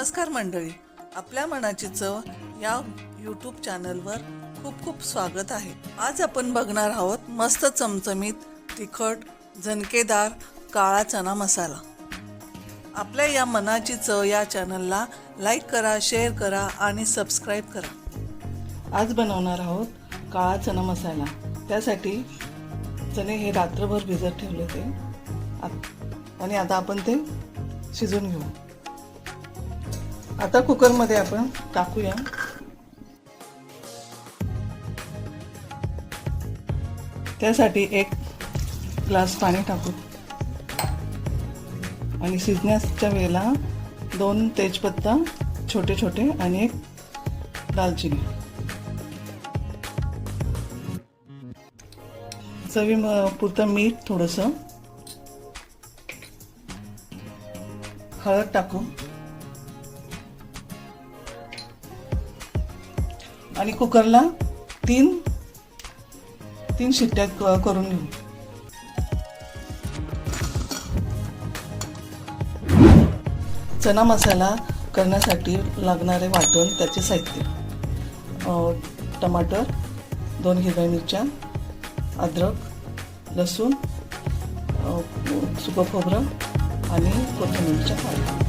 नमस्कार मंडळी, आपल्या मनाची चव या यूट्यूब चॅनलवर खूप खूप स्वागत आहे। आज आपण बघणार आहोत मस्त चमचमीत तिखट झणकेदार काळा चना मसाला। आपल्या या मनाची चव या चॅनलला लाईक करा, शेअर करा आणि सबस्क्राइब करा। आज बनवणार आहोत काळा चना मसाला। त्यासाठी चणे हे रात्रभर भिजत ठेवले होते आणि आता आपण ते शिजवून घेऊ। आता कुकर मध्ये आपण टाकूया त्यासाठी 1 ग्लास पाणी टाकू आणि शिजण्याच्या वेळेला 2 तेजपत्ता छोटे छोटे आणि 1 दालचिनी, चवीपुरतं मीठ, थोडंसं हळद टाकू आणि कुकरला 3 शिट्ट्या करून घेऊ। चना मसाला करण्यासाठी लागणारे वाटण, त्याचे साहित्य: टमाटर, 2 हिरव्या मिरच्या, अद्रक, लसूण, सुकं खोबरं आणि कोथिंबीरच्या पाकळ्या।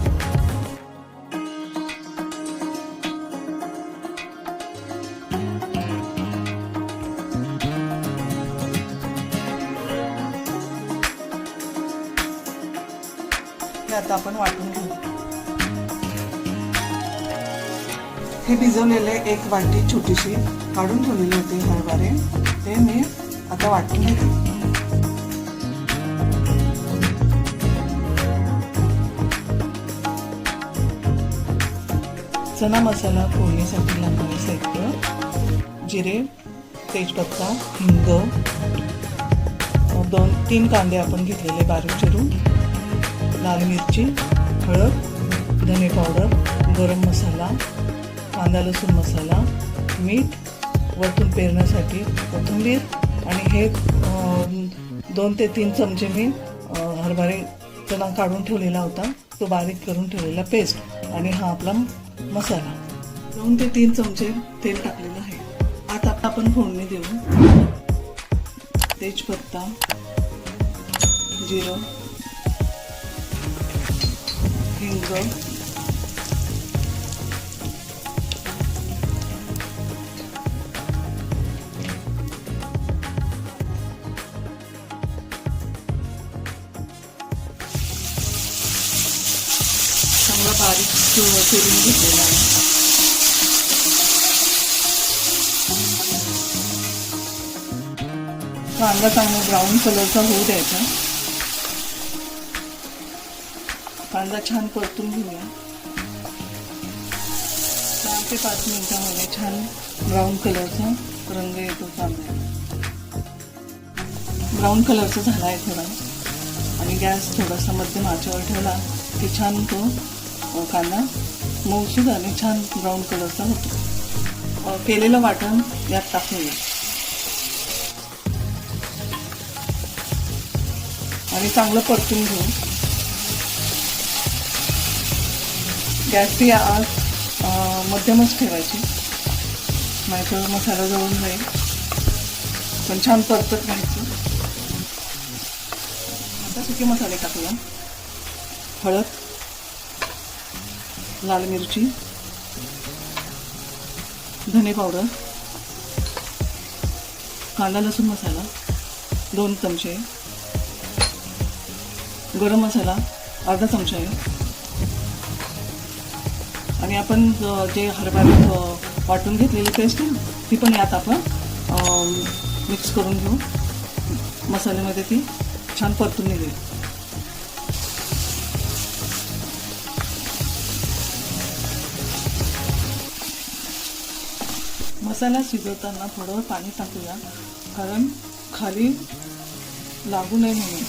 हे आता आपण वाटून घेऊ। हे भिजवलेले 1 वाटी छोटीशी काढून ठेवलेले होते हरभरे, ते मी आता वाटून घेते। चना मसाला फोडणीसाठी लागणारे साहित्य: जिरे, तेजपत्ता, हिंग, 2-3 कांदे आपण घेतलेले बारीक चिरून, लाल मिरची, हळद, धने पावडर, गरम मसाला, कांदा लसूण मसाला, मीठ, वरतून पेरण्यासाठी कोथिंबीर आणि हे 2 ते 3 चमचे मी हरभरे चणा काढून ठेवलेला होता, तो बारीक करून ठेवलेला पेस्ट, आणि हा आपला मसाला। 2 ते 3 चमचे तेल टाकलेलं आहे। आता आपण फोडणी देऊ। तेजपत्ता, जिरं, हिंग, चांगला बारीक चिरून घेतलेला आहे। कांदा चांगला ब्राऊन कलरचा होऊ द्यायचा। कांदा छान परतून घेऊया। 4 ते 5 मिनिटांमध्ये छान ब्राऊन कलरचा रंग येतो कांदा। ब्राऊन कलरचा झाला आहे थोडा, आणि गॅस थोडासा मध्यम आचेवर ठेवला की छान तो कांदा मऊसूद आणि छान ब्राऊन कलरचा होतो। केलेलं वाटण यात टाकूया आणि चांगलं परतून घेऊ। गॅसची आग मध्यमच ठेवायची, नाहीतर मसाला जळून जाईल, पण छान परतत राहायचं। आता सुके मसाले टाकूया: हळद, लाल मिरची, धने पावडर, कांदा लसूण मसाला 2 चमचे, गरम मसाला अर्धा चमचा आहे, आणि आपण जे हरभरे वाटून घेतलेली पेस्ट आहे ती पण यात आपण मिक्स करून घेऊ। मसाल्यामध्ये ती छान परतून घेऊ। मसाला शिजवताना थोडं पाणी टाकूया, कारण खाली लागू नये म्हणून।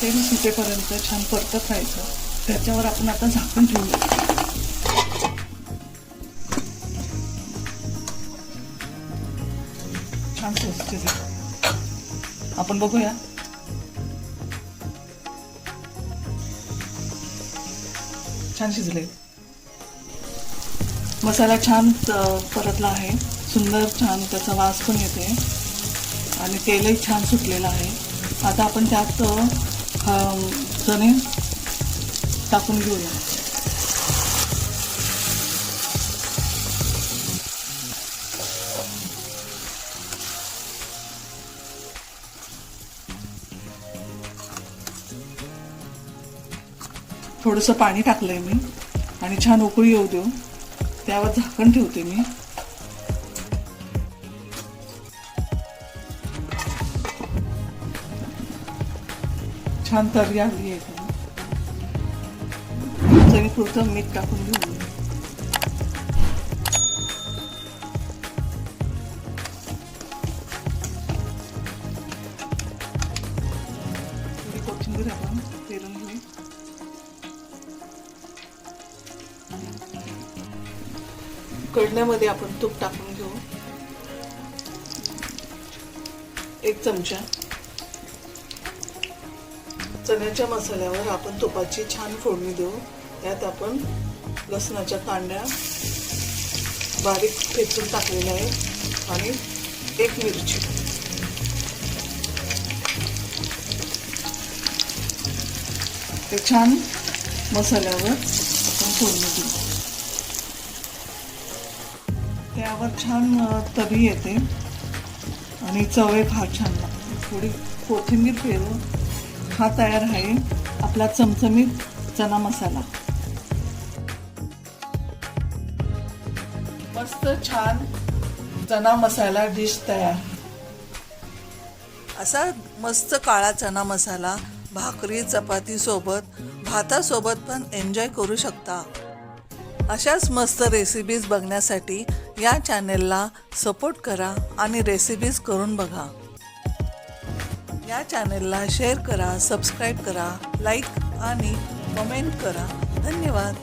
तेल सुटेपर्यंत छान परतत राहायचं। त्याच्यावर आपण आता झाकण ठेवूया। छान शिजते। आपण बघूया. छान शिजले. मसाला छान परतला आहे. सुंदर छान त्याचा वास पण येते आणि तेलही छान सुटलेलं आहे. आता आपण त्यात चणे टाकून घेऊया. थोडंसं पाणी टाकलंय मी आणि छान उकळी येऊ देऊ. त्यावर झाकण ठेवते मी. छान तर्री आली आहे. चवीपुरतं मीठ टाकून घेऊ. थोडी कोथिंबीर आपण पेरून घेऊ. कढण्यामध्ये आपण तूप टाकून घेऊ. 1 चमचा. चण्याच्या मसाल्यावर आपण तुपाची छान फोडणी देऊ. त्यात आपण लसणाच्या कांड्या बारीक ठेचून टाकलेल्या आहेत आणि 1 मिरची. ते छान मसाल्यावर आपण फोडणी देऊ. त्यावर छान तरी येते आणि चव फार छान लागते. थोडी कोथिंबीर पेरू. हा तयार आहे आपला चमचमीत चना मसाला. मस्त छान चना मसाला डिश तयार. असा मस्त काळा चना मसाला भाकरी चपाती सोबत भातासोबत पण एन्जॉय करू शकता. अशाच मस्त रेसिपीज बघण्यासाठी या चॅनेलला सपोर्ट करा आणि रेसिपीज करून बघा. या चॅनेलला शेअर करा, सबस्क्राईब करा, लाईक आणि कमेंट करा. धन्यवाद.